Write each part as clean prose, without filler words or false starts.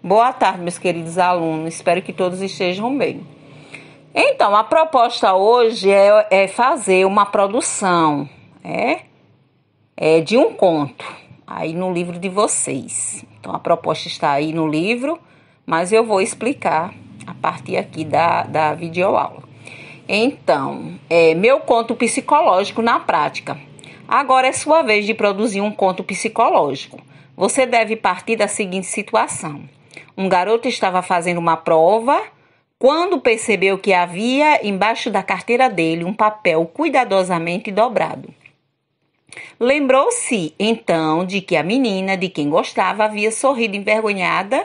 Boa tarde, meus queridos alunos. Espero que todos estejam bem. Então, a proposta hoje é fazer uma produção de um conto aí no livro de vocês. Então, a proposta está aí no livro, mas eu vou explicar a partir aqui da videoaula. Então, meu conto psicológico na prática. Agora é sua vez de produzir um conto psicológico. Você deve partir da seguinte situação. Um garoto estava fazendo uma prova quando percebeu que havia embaixo da carteira dele um papel cuidadosamente dobrado. Lembrou-se, então, de que a menina de quem gostava havia sorrido envergonhada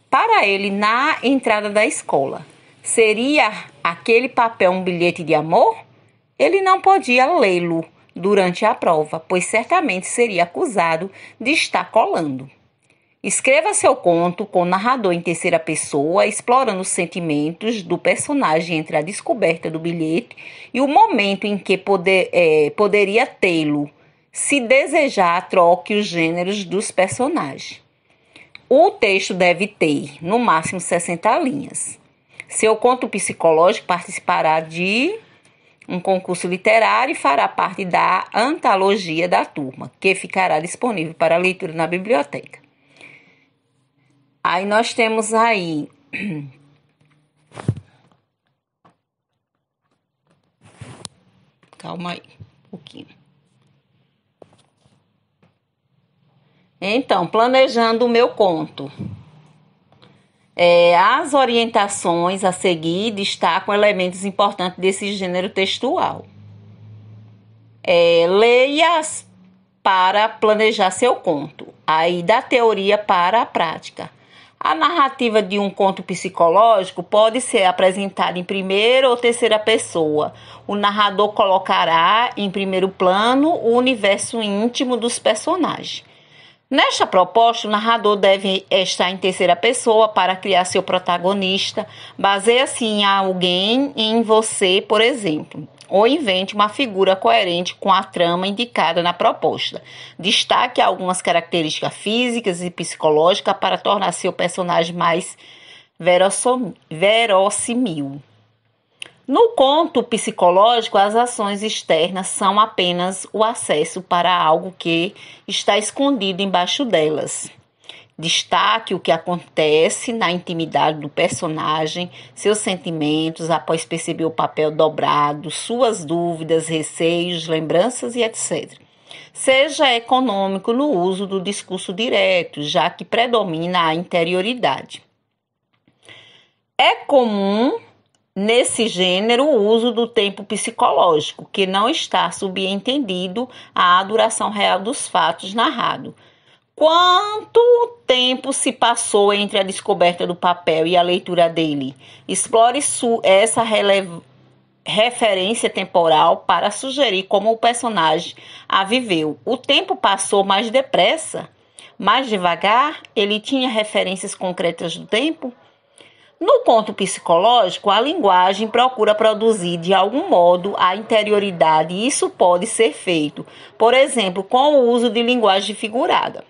para ele na entrada da escola. Seria aquele papel um bilhete de amor? Ele não podia lê-lo durante a prova, pois certamente seria acusado de estar colando. Escreva seu conto com o narrador em terceira pessoa, explorando os sentimentos do personagem entre a descoberta do bilhete e o momento em que poderia tê-lo. Se desejar, troque os gêneros dos personagens. O texto deve ter, no máximo, 60 linhas. Seu conto psicológico participará de um concurso literário e fará parte da antologia da turma, que ficará disponível para leitura na biblioteca. Aí nós temos aí calma aí um pouquinho. Então, planejando o meu conto. As orientações a seguir destacam elementos importantes desse gênero textual. Leia-as para planejar seu conto. Aí, da teoria para a prática. A narrativa de um conto psicológico pode ser apresentada em primeira ou terceira pessoa. O narrador colocará em primeiro plano o universo íntimo dos personagens. Nesta proposta, o narrador deve estar em terceira pessoa para criar seu protagonista. Baseie-se em alguém, em você, por exemplo, ou invente uma figura coerente com a trama indicada na proposta. Destaque algumas características físicas e psicológicas para tornar seu personagem mais verossímil. No conto psicológico, as ações externas são apenas o acesso para algo que está escondido embaixo delas. Destaque o que acontece na intimidade do personagem, seus sentimentos após perceber o papel dobrado, suas dúvidas, receios, lembranças e etc. Seja econômico no uso do discurso direto, já que predomina a interioridade. É comum nesse gênero, o uso do tempo psicológico, que não está subentendido à duração real dos fatos narrados. Quanto tempo se passou entre a descoberta do papel e a leitura dele? Explore essa referência temporal para sugerir como o personagem a viveu. O tempo passou mais depressa, mais devagar? Ele tinha referências concretas do tempo? No conto psicológico, a linguagem procura produzir de algum modo a interioridade e isso pode ser feito, por exemplo, com o uso de linguagem figurada.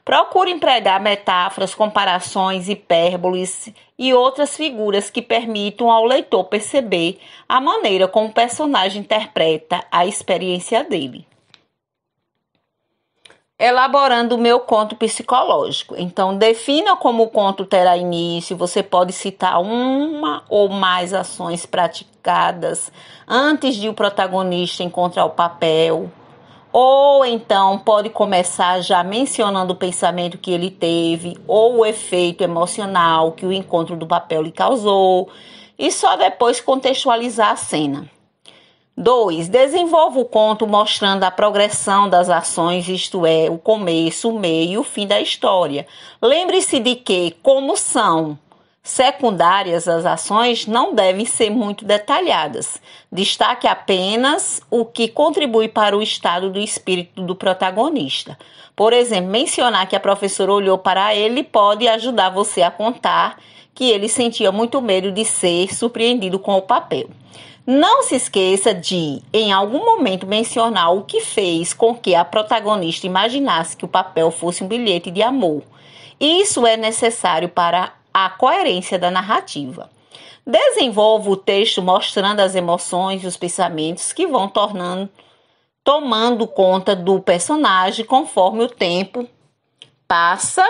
Procure empregar metáforas, comparações, hipérboles e outras figuras que permitam ao leitor perceber a maneira como o personagem interpreta a experiência dele. Elaborando o meu conto psicológico. Então, defina como o conto terá início. Você pode citar uma ou mais ações praticadas antes de o protagonista encontrar o papel. Ou então pode começar já mencionando o pensamento que ele teve ou o efeito emocional que o encontro do papel lhe causou. E só depois contextualizar a cena. 2. Desenvolva o conto mostrando a progressão das ações, isto é, o começo, o meio e o fim da história. Lembre-se de que, como são secundárias as ações, não devem ser muito detalhadas. Destaque apenas o que contribui para o estado do espírito do protagonista. Por exemplo, mencionar que a professora olhou para ele pode ajudar você a contar que ele sentia muito medo de ser surpreendido com o papel. Não se esqueça de, em algum momento, mencionar o que fez com que a protagonista imaginasse que o papel fosse um bilhete de amor. Isso é necessário para a coerência da narrativa. Desenvolva o texto mostrando as emoções e os pensamentos que vão tomando conta do personagem conforme o tempo passa.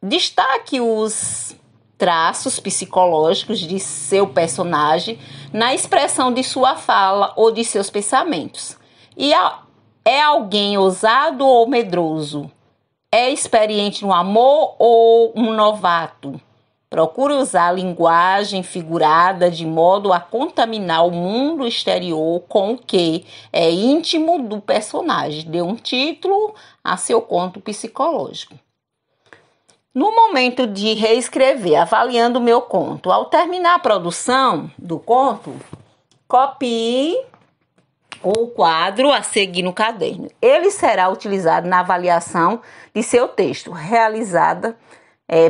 Destaque os traços psicológicos de seu personagem na expressão de sua fala ou de seus pensamentos. É alguém ousado ou medroso? É experiente no amor ou um novato? Procure usar a linguagem figurada de modo a contaminar o mundo exterior com o que é íntimo do personagem. Dê um título a seu conto psicológico. No momento de reescrever, avaliando o meu conto, ao terminar a produção do conto, copie o quadro a seguir no caderno. Ele será utilizado na avaliação de seu texto, realizada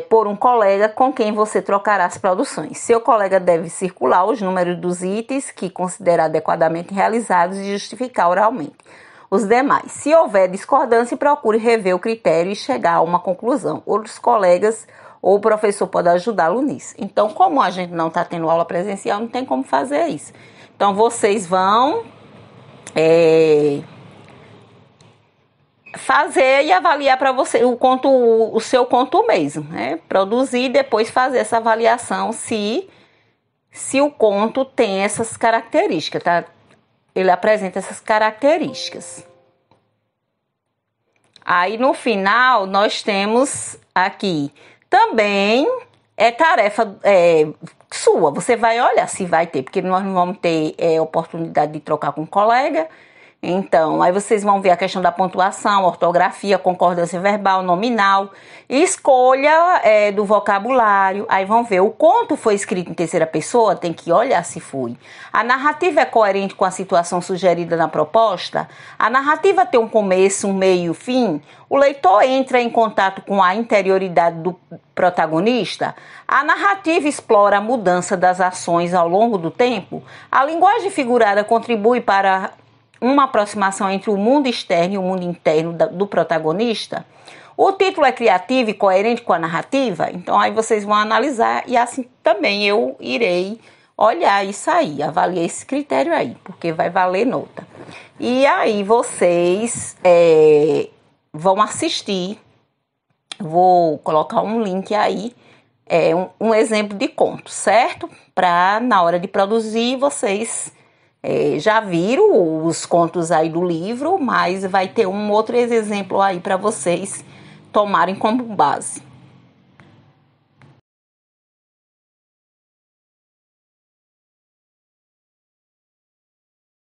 por um colega com quem você trocará as produções. Seu colega deve circular os números dos itens que considera adequadamente realizados e justificar oralmente os demais. Se houver discordância, procure rever o critério e chegar a uma conclusão. Outros colegas ou o professor pode ajudá-lo nisso. Então, como a gente não está tendo aula presencial, não tem como fazer isso. Então, vocês vão fazer e avaliar para você o seu conto mesmo, né? Produzir e depois fazer essa avaliação se o conto tem essas características, tá? Ele apresenta essas características. Aí no final nós temos aqui também tarefa sua. Você vai olhar se vai ter, porque nós não vamos ter oportunidade de trocar com um colega. Então, aí vocês vão ver a questão da pontuação, ortografia, concordância verbal, nominal, escolha do vocabulário. Aí vão ver, o conto foi escrito em terceira pessoa, tem que olhar se foi. A narrativa é coerente com a situação sugerida na proposta? A narrativa tem um começo, um meio e um fim? O leitor entra em contato com a interioridade do protagonista? A narrativa explora a mudança das ações ao longo do tempo? A linguagem figurada contribui para uma aproximação entre o mundo externo e o mundo interno do protagonista? O título é criativo e coerente com a narrativa? Então aí vocês vão analisar e assim também eu irei olhar isso aí, avaliar esse critério aí, porque vai valer nota. E aí vocês vão assistir, vou colocar um link aí, um exemplo de conto, certo? Para na hora de produzir vocês já viram os contos aí do livro, mas vai ter um outro exemplo aí para vocês tomarem como base.